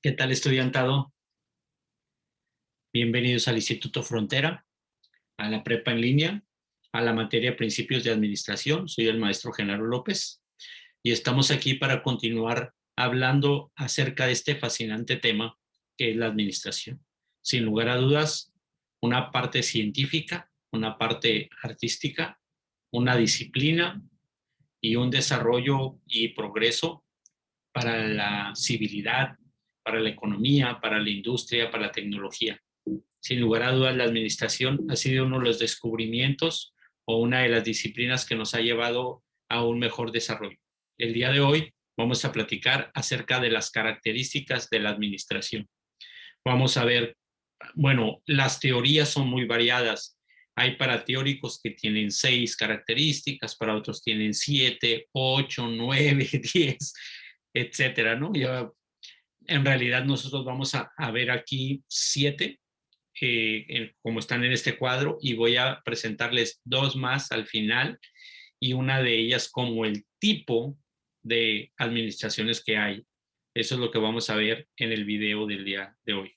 ¿Qué tal, estudiantado? Bienvenidos al Instituto Frontera, a la prepa en línea, a la materia Principios de Administración. Soy el maestro Genaro López y estamos aquí para continuar hablando acerca de este fascinante tema que es la administración. Sin lugar a dudas, una parte científica, una parte artística, una disciplina y un desarrollo y progreso para la civilidad, para la economía, para la industria, para la tecnología. Sin lugar a dudas, la administración ha sido uno de los descubrimientos o una de las disciplinas que nos ha llevado a un mejor desarrollo. El día de hoy vamos a platicar acerca de las características de la administración. Vamos a ver, bueno, las teorías son muy variadas. Hay para teóricos que tienen 6 características, para otros tienen 7, 8, 9, 10, etcétera, ¿no? En realidad nosotros vamos a ver aquí 7 como están en este cuadro, y voy a presentarles 2 más al final, y una de ellas como el tipo de administraciones que hay. Eso es lo que vamos a ver en el video del día de hoy.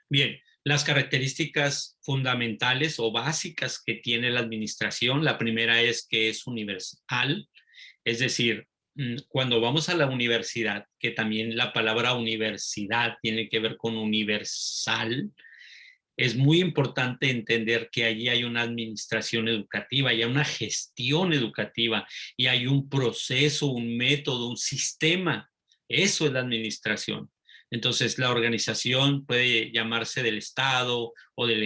Bien, las características fundamentales o básicas que tiene la administración. La primera es que es universal, es decir, cuando vamos a la universidad, que también la palabra universidad tiene que ver con universal, es muy importante entender que allí hay una administración educativa, hay una gestión educativa y hay un proceso, un método, un sistema. Eso es la administración. Entonces, la organización puede llamarse del Estado o del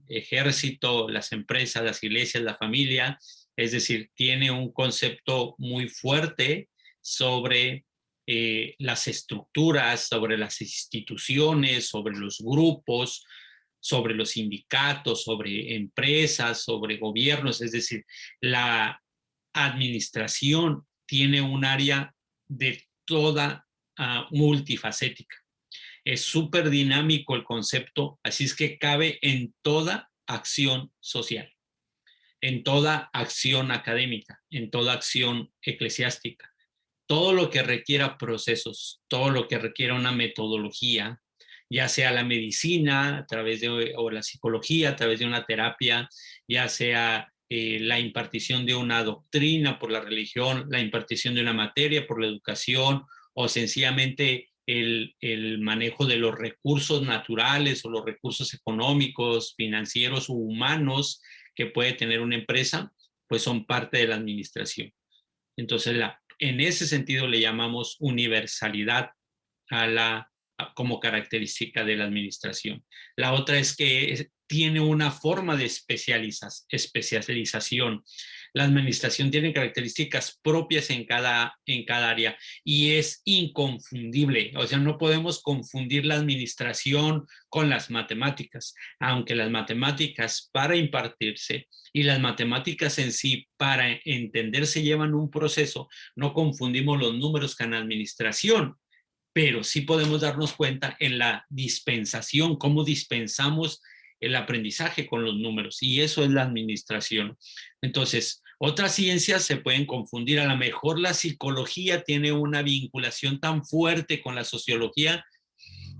ejército, las empresas, las iglesias, la familia. Es decir, tiene un concepto muy fuerte sobre las estructuras, sobre las instituciones, sobre los grupos, sobre los sindicatos, sobre empresas, sobre gobiernos. Es decir, la administración tiene un área de toda multifacética. Es súper dinámico el concepto, así es que cabe en toda acción social, en toda acción académica, en toda acción eclesiástica. Todo lo que requiera procesos, todo lo que requiera una metodología, ya sea la medicina a través de, o la psicología a través de una terapia, ya sea la impartición de una doctrina por la religión, la impartición de una materia por la educación, o sencillamente el manejo de los recursos naturales o los recursos económicos, financieros o humanos que puede tener una empresa, pues son parte de la administración. Entonces, en ese sentido le llamamos universalidad como característica de la administración. La otra es que tiene una forma de especialización. La administración tiene características propias en cada área y es inconfundible. O sea, no podemos confundir la administración con las matemáticas, aunque las matemáticas para impartirse y las matemáticas en sí para entenderse llevan un proceso. No confundimos los números con la administración, pero sí podemos darnos cuenta en la dispensación, cómo dispensamos el aprendizaje con los números, y eso es la administración. Entonces, otras ciencias se pueden confundir. A lo mejor la psicología tiene una vinculación tan fuerte con la sociología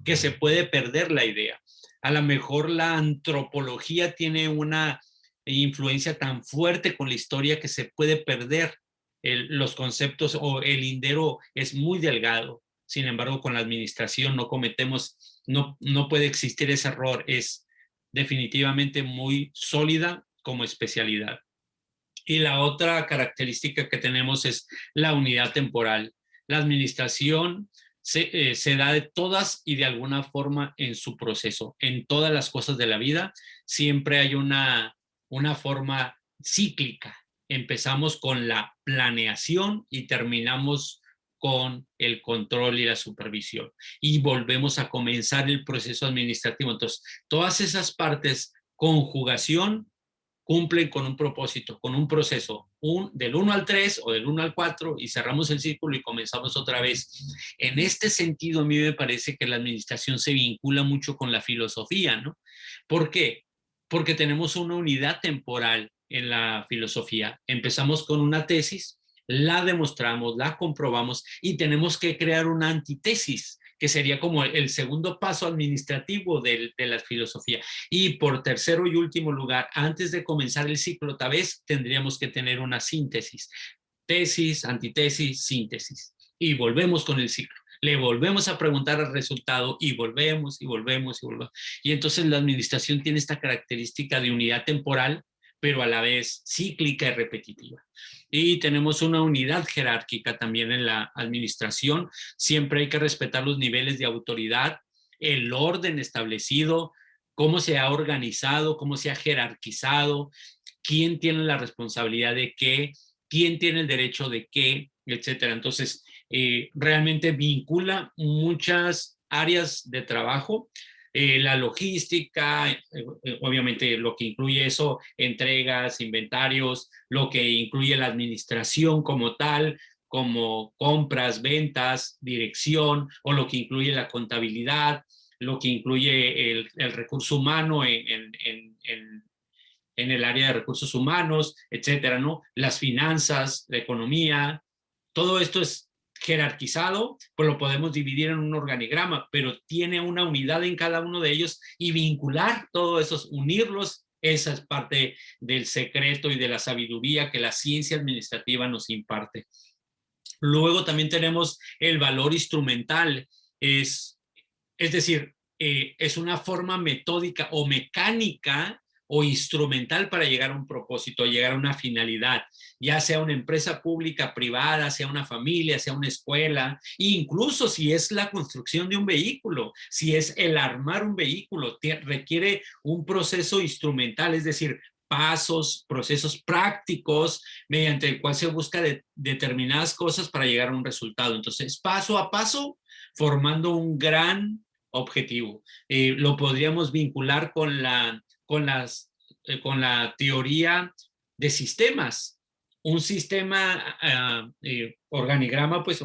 que se puede perder la idea. A lo mejor la antropología tiene una influencia tan fuerte con la historia que se puede perder los conceptos, o el lindero es muy delgado. Sin embargo, con la administración no puede existir ese error. Es definitivamente muy sólida como especialidad. Y la otra característica que tenemos es la unidad temporal. La administración se da de todas y de alguna forma en su proceso. En todas las cosas de la vida siempre hay una forma cíclica. Empezamos con la planeación y terminamos con el control y la supervisión. Y volvemos a comenzar el proceso administrativo. Entonces, todas esas partes, conjugación, cumplen con un propósito, con un proceso, del 1 al 3 o del 1 al 4, y cerramos el círculo y comenzamos otra vez. En este sentido, a mí me parece que la administración se vincula mucho con la filosofía, ¿no? ¿Por qué? Porque tenemos una unidad temporal en la filosofía. Empezamos con una tesis, la demostramos, la comprobamos y tenemos que crear una antitesis, que sería como el segundo paso administrativo de la filosofía. Y por tercero y último lugar, antes de comenzar el ciclo, tal vez tendríamos que tener una síntesis. Tesis, antitesis, síntesis. Y volvemos con el ciclo. Le volvemos a preguntar al resultado y volvemos y volvemos y volvemos. Y entonces la administración tiene esta característica de unidad temporal, pero a la vez cíclica y repetitiva. Y tenemos una unidad jerárquica también en la administración. Siempre hay que respetar los niveles de autoridad, el orden establecido, cómo se ha organizado, cómo se ha jerarquizado, quién tiene la responsabilidad de qué, quién tiene el derecho de qué, etcétera. Entonces, realmente vincula muchas áreas de trabajo, la logística, obviamente lo que incluye eso, entregas, inventarios, lo que incluye la administración como tal, como compras, ventas, dirección, o lo que incluye la contabilidad, lo que incluye el recurso humano en el área de recursos humanos, etcétera, ¿no? Las finanzas, la economía, todo esto es jerarquizado, pues lo podemos dividir en un organigrama, pero tiene una unidad en cada uno de ellos y vincular todos esos, unirlos, esa es parte del secreto y de la sabiduría que la ciencia administrativa nos imparte. Luego también tenemos el valor instrumental, es decir, es una forma metódica o mecánica o instrumental para llegar a un propósito, llegar a una finalidad, ya sea una empresa pública, privada, sea una familia, sea una escuela, incluso si es la construcción de un vehículo, si es el armar un vehículo, requiere un proceso instrumental, es decir, pasos, procesos prácticos mediante el cual se busca determinadas cosas para llegar a un resultado. Entonces, paso a paso, formando un gran objetivo. Lo podríamos vincular con la teoría de sistemas. Un sistema organigrama, pues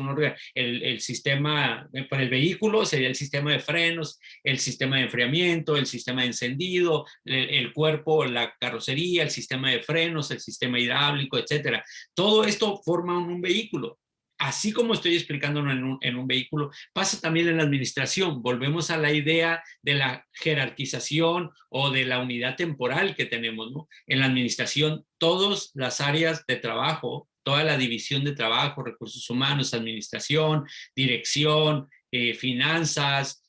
el sistema para el vehículo sería el sistema de frenos, el sistema de enfriamiento, el sistema de encendido, el cuerpo, la carrocería, el sistema de frenos, el sistema hidráulico, etcétera. Todo esto forma un vehículo. Así como estoy explicándolo en un vehículo, pasa también en la administración. Volvemos a la idea de la jerarquización o de la unidad temporal que tenemos, ¿no? En la administración, todas las áreas de trabajo, toda la división de trabajo, recursos humanos, administración, dirección, finanzas,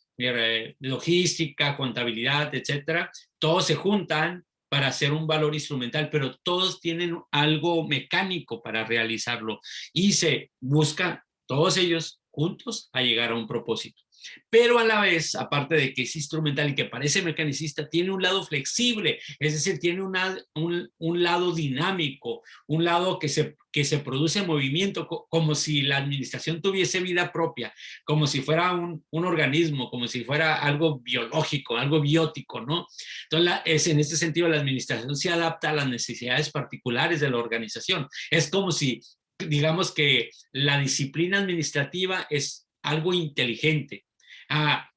logística, contabilidad, etcétera, todos se juntan para hacer un valor instrumental, pero todos tienen algo mecánico para realizarlo y se busca todos ellos juntos a llegar a un propósito. Pero a la vez, aparte de que es instrumental y que parece mecanicista, tiene un lado flexible, es decir, tiene un lado dinámico, un lado que se produce movimiento, como si la administración tuviese vida propia, como si fuera un organismo, como si fuera algo biológico, algo biótico, ¿no? Entonces, en este sentido, la administración se adapta a las necesidades particulares de la organización. Es como si, digamos que la disciplina administrativa es algo inteligente.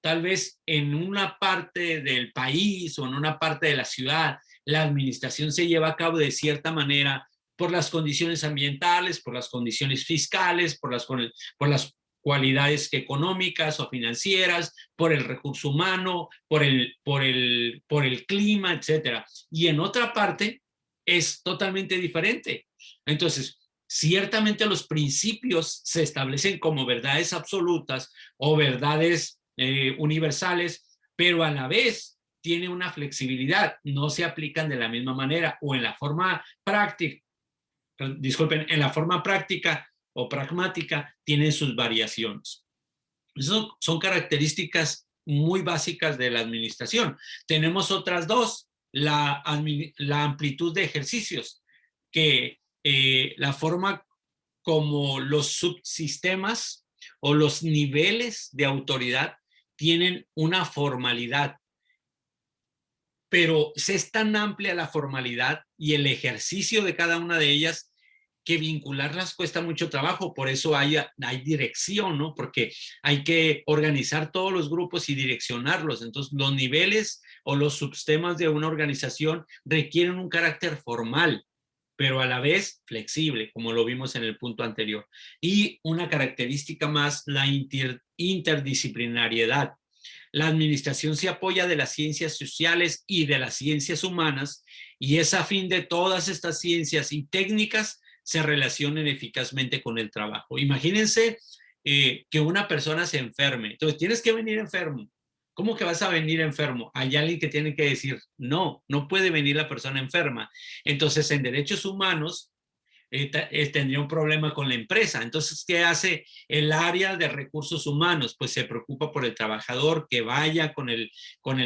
Tal vez en una parte del país o en una parte de la ciudad, la administración se lleva a cabo de cierta manera por las condiciones ambientales, por las condiciones fiscales, por las cualidades económicas o financieras, por el recurso humano, por el clima, etcétera. Y en otra parte es totalmente diferente. Entonces, ciertamente los principios se establecen como verdades absolutas o verdades universales, pero a la vez tiene una flexibilidad, no se aplican de la misma manera o en la forma práctica, en la forma práctica o pragmática tienen sus variaciones. Esas son características muy básicas de la administración. Tenemos otras dos, la amplitud de ejercicios, que la forma como los subsistemas o los niveles de autoridad tienen una formalidad, pero es tan amplia la formalidad y el ejercicio de cada una de ellas que vincularlas cuesta mucho trabajo, por eso hay dirección, ¿no? Porque hay que organizar todos los grupos y direccionarlos. Entonces, los niveles o los subsistemas de una organización requieren un carácter formal. pero a la vez flexible, como lo vimos en el punto anterior. Y una característica más, la interdisciplinariedad. La administración se apoya de las ciencias sociales y de las ciencias humanas y es a fin de todas estas ciencias y técnicas se relacionen eficazmente con el trabajo. Imagínense que una persona se enferme. Entonces, tienes que venir enfermo. ¿Cómo que vas a venir enfermo? Hay alguien que tiene que decir, no, no puede venir la persona enferma. Entonces, en derechos humanos, tendría un problema con la empresa. Entonces, ¿qué hace el área de recursos humanos? Pues se preocupa por el trabajador, que vaya con el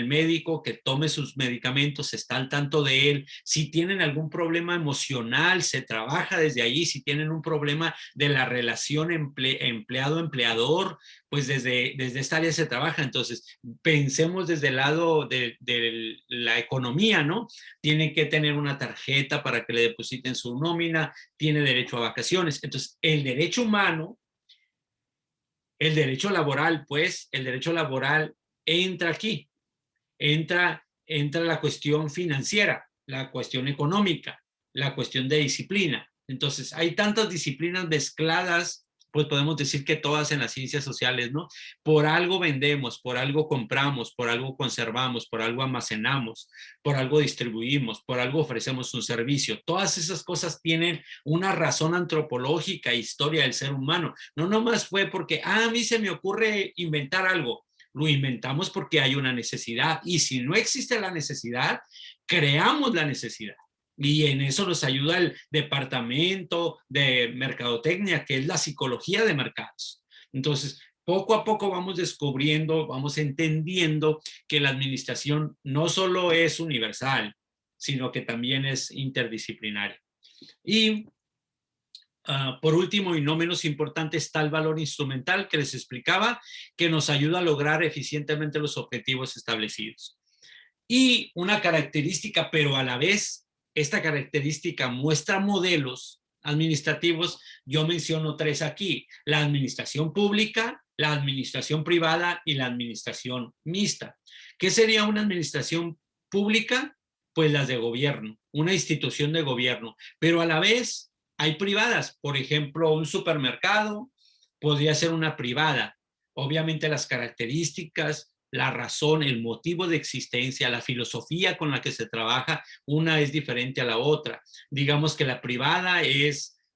médico, que tome sus medicamentos, está al tanto de él. Si tienen algún problema emocional, se trabaja desde allí. Si tienen un problema de la relación empleado-empleador, pues desde esta área se trabaja. Entonces, pensemos desde el lado de la economía, ¿no? Tiene que tener una tarjeta para que le depositen su nómina, tiene derecho a vacaciones. Entonces, el derecho humano, el derecho laboral, pues, el derecho laboral entra aquí, entra la cuestión financiera, la cuestión económica, la cuestión de disciplina. Entonces, hay tantas disciplinas mezcladas, pues podemos decir que todas en las ciencias sociales, ¿no? Por algo vendemos, por algo compramos, por algo conservamos, por algo almacenamos, por algo distribuimos, por algo ofrecemos un servicio. Todas esas cosas tienen una razón antropológica, historia del ser humano. No nomás fue porque, a mí se me ocurre inventar algo. Lo inventamos porque hay una necesidad y si no existe la necesidad, creamos la necesidad. Y en eso nos ayuda el departamento de mercadotecnia, que es la psicología de mercados. Entonces, poco a poco vamos descubriendo, vamos entendiendo que la administración no solo es universal, sino que también es interdisciplinaria. Y por último, y no menos importante, está el valor instrumental que les explicaba, que nos ayuda a lograr eficientemente los objetivos establecidos. Y una característica, pero a la vez, esta característica muestra modelos administrativos. Yo menciono tres aquí: la administración pública, la administración privada y la administración mixta. ¿Qué sería una administración pública? Pues las de gobierno, una institución de gobierno, pero a la vez hay privadas. Por ejemplo, un supermercado podría ser una privada. Obviamente las características, la razón, el motivo de existencia, la filosofía con la que se trabaja, una es diferente a la otra. Digamos que la privada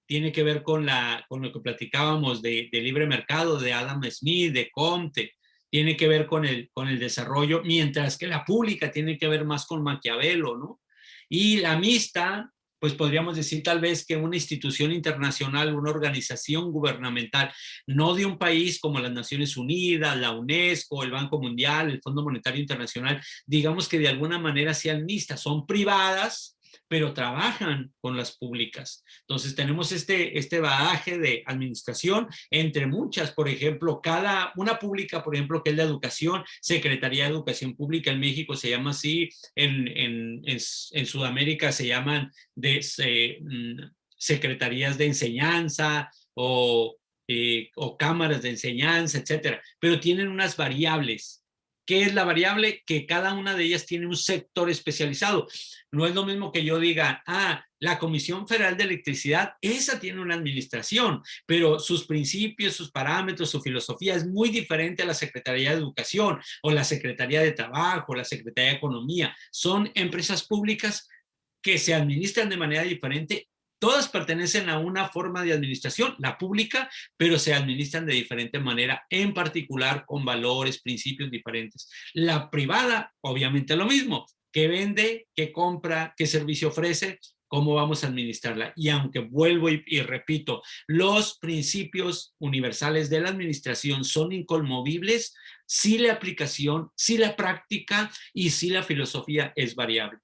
tiene que ver con lo que platicábamos de libre mercado, de Adam Smith, de Comte, tiene que ver con el desarrollo, mientras que la pública tiene que ver más con Maquiavelo, ¿no? Y la mixta, pues podríamos decir tal vez que una institución internacional, una organización gubernamental, no de un país como las Naciones Unidas, la UNESCO, el Banco Mundial, el Fondo Monetario Internacional, digamos que de alguna manera sean mixtas, son privadas, pero trabajan con las públicas. Entonces tenemos este bagaje de administración entre muchas. Por ejemplo, una pública, por ejemplo, que es la educación, Secretaría de Educación Pública en México se llama así, en Sudamérica se llaman secretarías de enseñanza o cámaras de enseñanza, etcétera, pero tienen unas variables. ¿Qué es la variable? Que cada una de ellas tiene un sector especializado. No es lo mismo que yo diga, la Comisión Federal de Electricidad, esa tiene una administración, pero sus principios, sus parámetros, su filosofía es muy diferente a la Secretaría de Educación o la Secretaría de Trabajo o la Secretaría de Economía. Son empresas públicas que se administran de manera diferente. Todas pertenecen a una forma de administración, la pública, pero se administran de diferente manera, en particular con valores, principios diferentes. La privada, obviamente lo mismo, qué vende, qué compra, qué servicio ofrece, cómo vamos a administrarla. Y aunque vuelvo y repito, los principios universales de la administración son inconmovibles, sí la aplicación, sí la práctica y sí la filosofía es variable.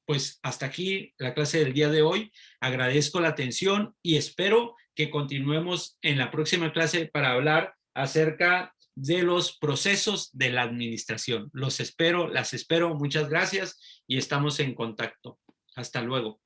Pues hasta aquí la clase del día de hoy. Agradezco la atención y espero que continuemos en la próxima clase para hablar acerca de los procesos de la administración. Los espero, las espero. Muchas gracias y estamos en contacto. Hasta luego.